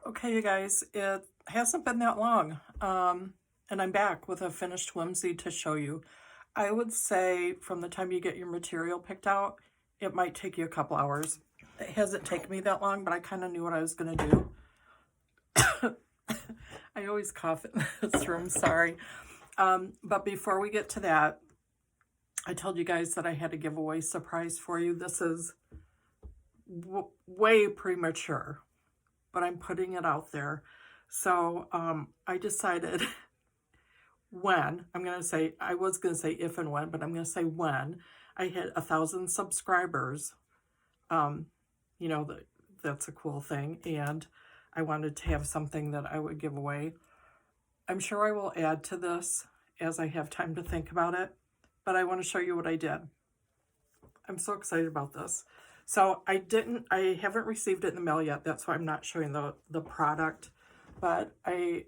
Okay, you guys, it hasn't been that long, and I'm back with a finished whimsy to show you. I would say from the time you get your material picked out, it might take you a couple hours. It hasn't taken me that long, but I kind of knew what I was going to do. I always cough in this room, sorry. But before we get to that, I told you guys that I had a giveaway surprise for you. This is way premature, but I'm putting it out there. So I decided when, I was going to say if and when, but I'm going to say when I hit 1,000 subscribers, that's a cool thing. And I wanted to have something that I would give away. I'm sure I will add to this as I have time to think about it, but I want to show you what I did. I'm so excited about this. So I haven't received it in the mail yet. That's why I'm not showing the product, but I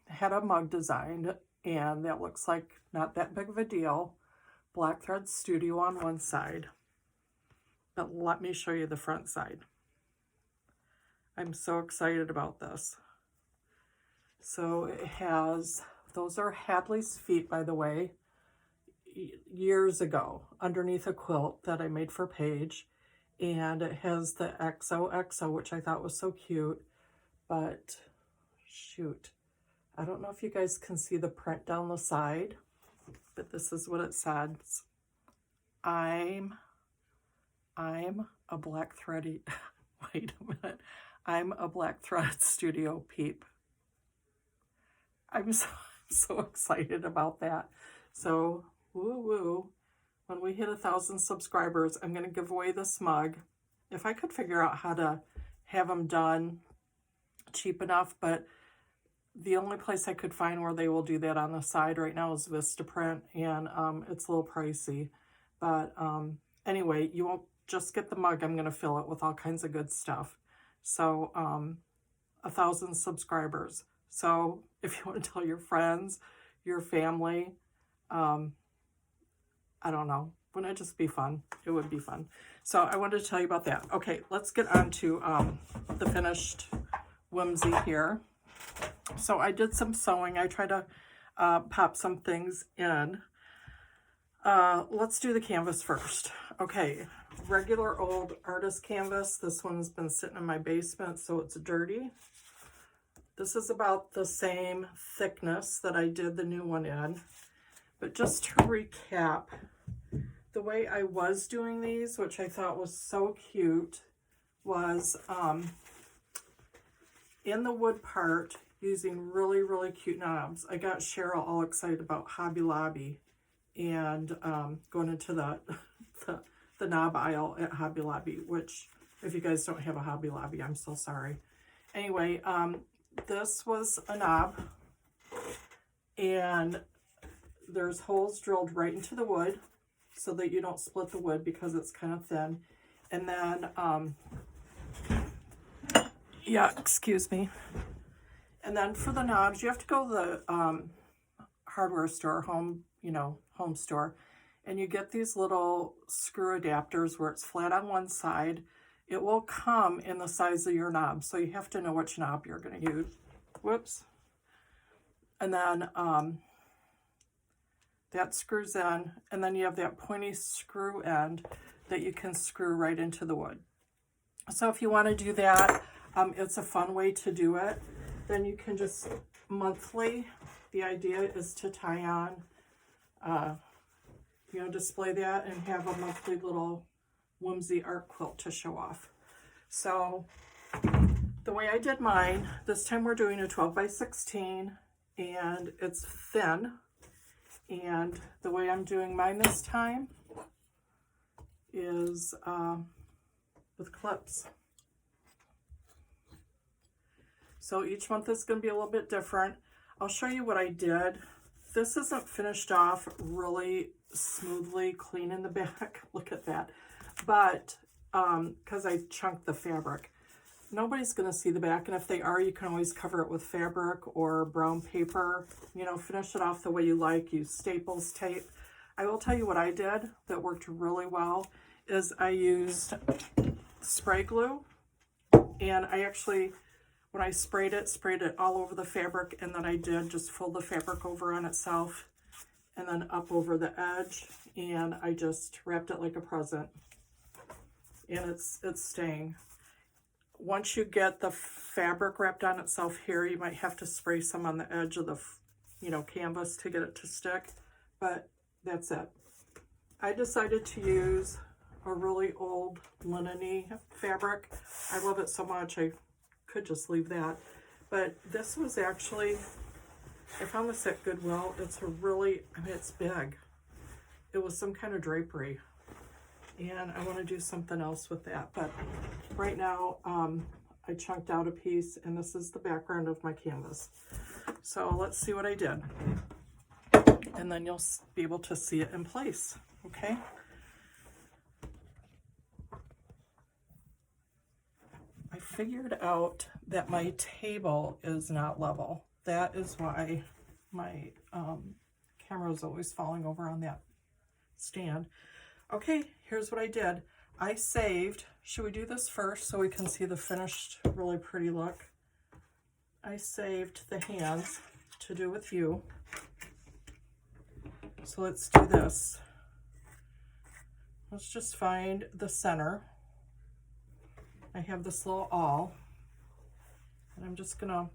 had a mug designed, and that looks like not that big of a deal. Black Thread Studio on one side, but let me show you the front side. I'm so excited about this. So it has, those are Hadley's feet, by the way, years ago, underneath a quilt that I made for Paige. And it has the XOXO, which I thought was so cute, but shoot, I don't know if you guys can see the print down the side, but this is what it says. I'm a Black Thready, wait a minute, I'm a Black Thread Studio peep. I'm so excited about that. So, woo-woo. When we hit 1,000 subscribers, I'm going to give away this mug. If I could figure out how to have them done cheap enough, but the only place I could find where they will do that on the side right now is Vistaprint, and it's a little pricey. But anyway, you won't just get the mug. I'm going to fill it with all kinds of good stuff. So 1,000 subscribers. So if you want to tell your friends, your family, I don't know. Wouldn't it just be fun? It would be fun. So I wanted to tell you about that. Okay, let's get on to the finished whimsy here. So I did some sewing. I tried to pop some things in. Let's do the canvas first. Okay, regular old artist canvas. This one's been sitting in my basement, so it's dirty. This is about the same thickness that I did the new one in. But just to recap, the way I was doing these, which I thought was so cute, was in the wood part, using really, really cute knobs. I got Cheryl all excited about Hobby Lobby and going into the knob aisle at Hobby Lobby, which if you guys don't have a Hobby Lobby, I'm so sorry. Anyway, this was a knob, and there's holes drilled right into the wood so that you don't split the wood because it's kind of thin. And then, excuse me. And then for the knobs, you have to go to the hardware store, home store, and you get these little screw adapters where it's flat on one side. It will come in the size of your knob, so you have to know which knob you're going to use. Whoops. And then that screws in, and then you have that pointy screw end that you can screw right into the wood. So if you want to do that, it's a fun way to do it. Then you can just monthly, the idea is to tie on, display that and have a monthly little whimsy art quilt to show off. So the way I did mine, this time we're doing a 12 by 16, and it's thin. And the way I'm doing mine this time is with clips. So each month is going to be a little bit different. I'll show you what I did. This isn't finished off really smoothly clean in the back. Look at that. But because I chunked the fabric, nobody's going to see the back, and if they are, you can always cover it with fabric or brown paper. Finish it off the way you like. Use Staples tape. I will tell you what I did that worked really well is I used spray glue, and I actually when I sprayed it all over the fabric, and then I did just fold the fabric over on itself and then up over the edge, and I just wrapped it like a present, and it's staying. Once you get the fabric wrapped on itself here, you might have to spray some on the edge of the, canvas to get it to stick, but that's it. I decided to use a really old linen-y fabric. I love it so much, I could just leave that. But this was actually, I found this at Goodwill. It's a really, it's big. It was some kind of drapery. And I want to do something else with that. But right now, I chunked out a piece, and this is the background of my canvas. So let's see what I did. And then you'll be able to see it in place, okay? I figured out that my table is not level. That is why my camera is always falling over on that stand. Okay, here's what I did. I saved, should we do this first so we can see the finished, really pretty look? I saved the hands to do with you. So let's do this. Let's just find the center. I have this little awl, and I'm just gonna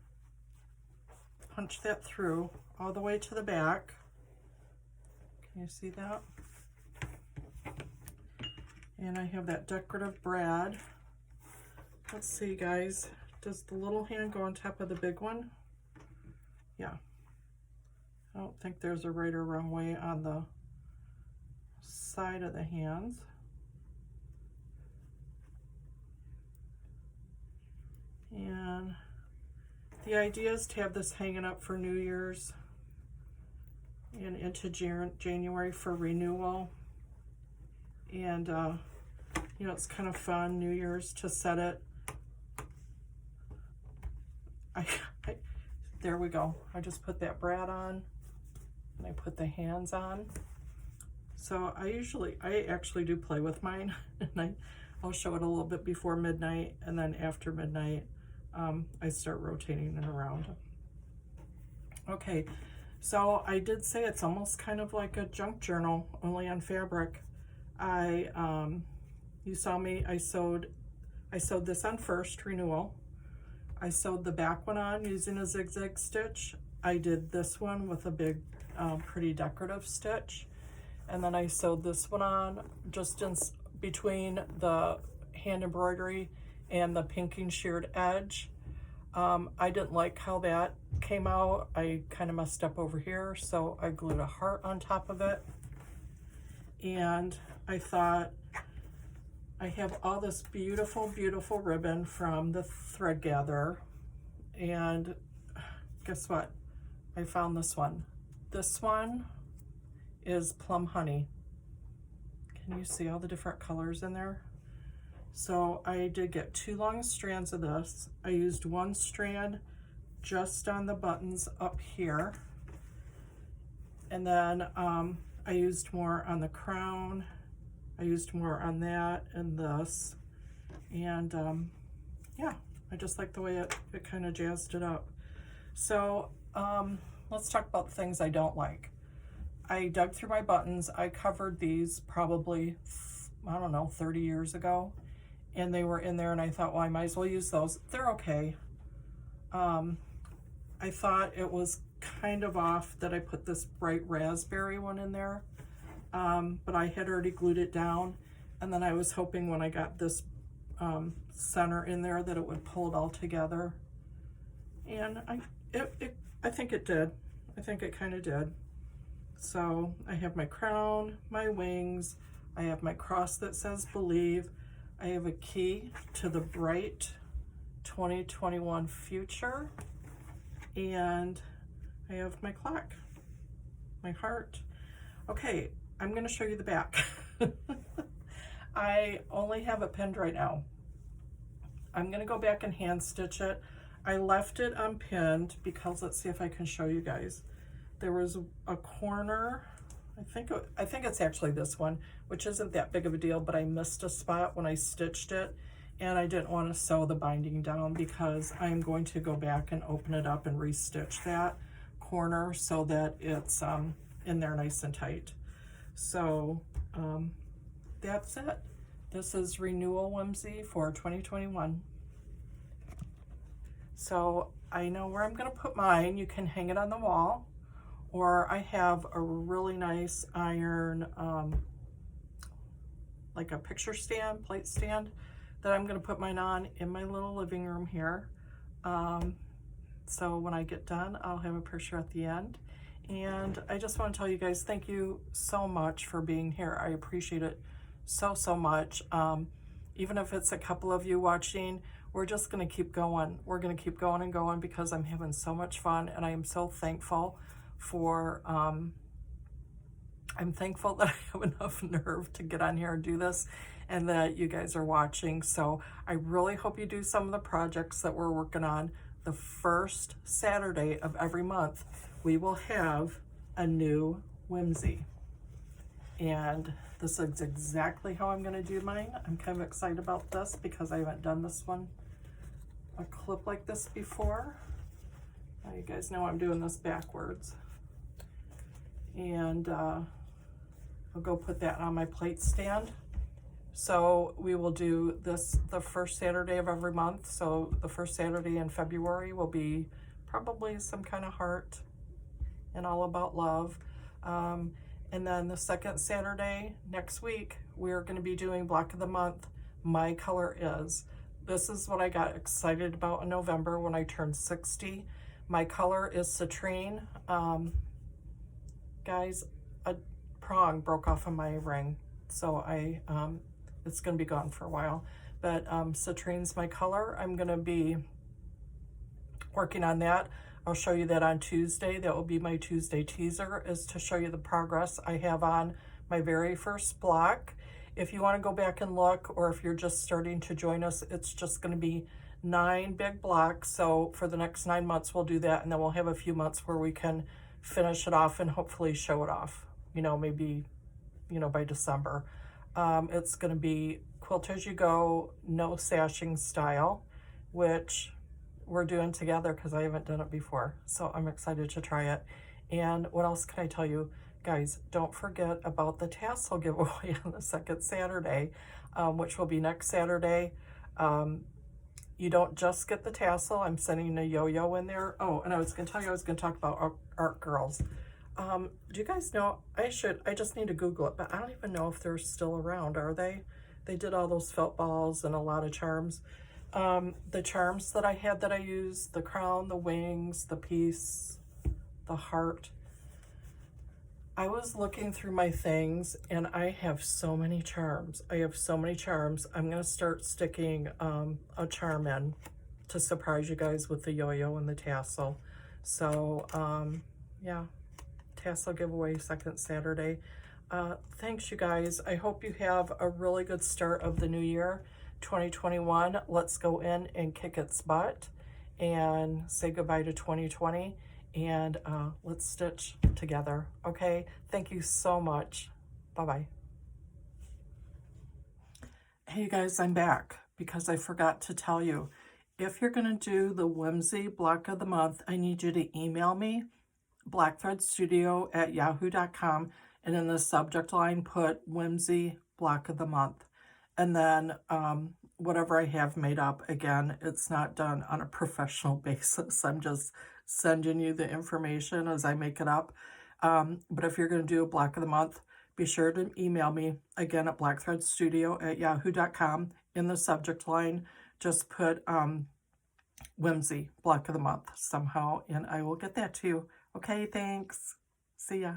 punch that through all the way to the back. Can you see that? And I have that decorative brad. Let's see, guys. Does the little hand go on top of the big one? Yeah. I don't think there's a right or wrong way on the side of the hands. And the idea is to have this hanging up for New Year's and into January for renewal. And, it's kind of fun, New Year's, to set it. There we go. I just put that brad on, and I put the hands on. So I actually do play with mine, and I'll show it a little bit before midnight, and then after midnight, I start rotating it around. Okay, so I did say it's almost kind of like a junk journal, only on fabric. You saw me, I sewed this on first, renewal. I sewed the back one on using a zigzag stitch. I did this one with a big, pretty decorative stitch. And then I sewed this one on just in between the hand embroidery and the pinking sheared edge. I didn't like how that came out. I kind of messed up over here, so I glued a heart on top of it. And I thought, I have all this beautiful, beautiful ribbon from the thread gatherer, and guess what? I found this one. This one is Plum Honey. Can you see all the different colors in there? So I did get 2 long strands of this. I used 1 strand just on the buttons up here, and then I used more on the crown. I used more on that and this, and yeah, I just like the way it kind of jazzed it up. So let's talk about the things I don't like. I dug through my buttons. I covered these probably, I don't know, 30 years ago, and they were in there, and I thought, well, I might as well use those. They're okay. I thought it was kind of off that I put this bright raspberry one in there. But I had already glued it down, and then I was hoping when I got this center in there that it would pull it all together, and I think it did. I think it kind of did. So I have my crown, my wings, I have my cross that says believe, I have a key to the bright 2021 future, and I have my clock, my heart. Okay, I'm going to show you the back. I only have it pinned right now. I'm going to go back and hand stitch it. I left it unpinned because, let's see if I can show you guys. There was a corner, I think it's actually this one, which isn't that big of a deal, but I missed a spot when I stitched it, and I didn't want to sew the binding down because I'm going to go back and open it up and restitch that corner so that it's in there nice and tight. So that's it. This is Renewal Whimsy for 2021. So I know where I'm going to put mine. You can hang it on the wall, or I have a really nice iron, like a picture stand, plate stand, that I'm going to put mine on in my little living room here. So when I get done, I'll have a picture at the end. And I just want to tell you guys, thank you so much for being here. I appreciate it so, so much. Even if it's a couple of you watching, we're just going to keep going. We're going to keep going and going because I'm having so much fun, and I am so thankful for, I'm thankful that I have enough nerve to get on here and do this, and that you guys are watching. So I really hope you do some of the projects that we're working on. The first Saturday of every month, we will have a new whimsy. And this is exactly how I'm going to do mine. I'm kind of excited about this because I haven't done this one, a clip like this before. Now you guys know I'm doing this backwards. And I'll go put that on my plate stand. So we will do this the first Saturday of every month. So the first Saturday in February will be probably some kind of heart and all about love. And then the second Saturday next week, we're going to be doing Black of the Month, My Color Is. This is what I got excited about in November when I turned 60. My color is citrine. Guys, a prong broke off of my ring, so it's going to be gone for a while. But citrine's my color. I'm going to be working on that. I'll show you that on Tuesday. That will be my Tuesday teaser, is to show you the progress I have on my very first block. If you want to go back and look, or if you're just starting to join us, it's just going to be 9 big blocks. So for the next 9 months, we'll do that, and then we'll have a few months where we can finish it off and hopefully show it off, you know, maybe, you know, by December. It's going to be quilt as you go, no sashing style, which we're doing together because I haven't done it before. So I'm excited to try it. And what else can I tell you? Guys, don't forget about the tassel giveaway on the second Saturday, which will be next Saturday. You don't just get the tassel. I'm sending a yo-yo in there. Oh, and I was going to tell you, I was going to talk about Art Girls. Do you guys know, I just need to Google it, but I don't even know if they're still around, are they? They did all those felt balls and a lot of charms. The charms that I had that I used, the crown, the wings, the piece, the heart. I was looking through my things and I have so many charms. I have so many charms. I'm going to start sticking a charm in to surprise you guys with the yo-yo and the tassel. So, yeah, tassel giveaway second Saturday. Thanks, you guys. I hope you have a really good start of the new year. 2021, let's go in and kick its butt and say goodbye to 2020, and let's stitch together. Okay, thank you so much. Bye-bye. Hey you guys, I'm back because I forgot to tell you, if you're going to do the whimsy block of the month, I need you to email me, blackthreadstudio@yahoo.com, and in the subject line put whimsy block of the month. And then whatever I have made up, again, it's not done on a professional basis. I'm just sending you the information as I make it up. But if you're going to do a block of the month, be sure to email me, again, at blackthreadstudio@yahoo.com. In the subject line, just put whimsy block of the month somehow, and I will get that to you. Okay, thanks. See ya.